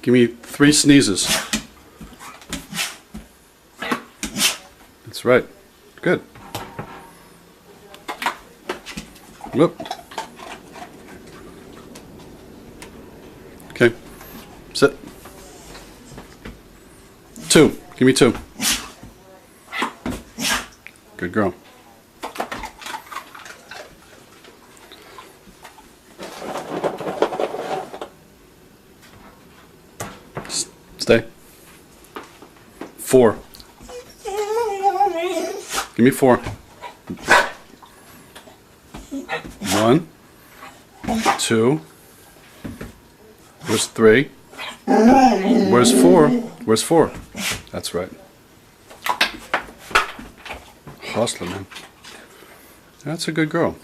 Give me 3 sneezes. That's right. Good. Whoop. Okay. Sit. 2. Give me 2. Good girl. Stay. 4. Give me 4. 1, 2. Where's 3? Where's 4? Where's 4? That's right. Hustler, man. That's a good girl.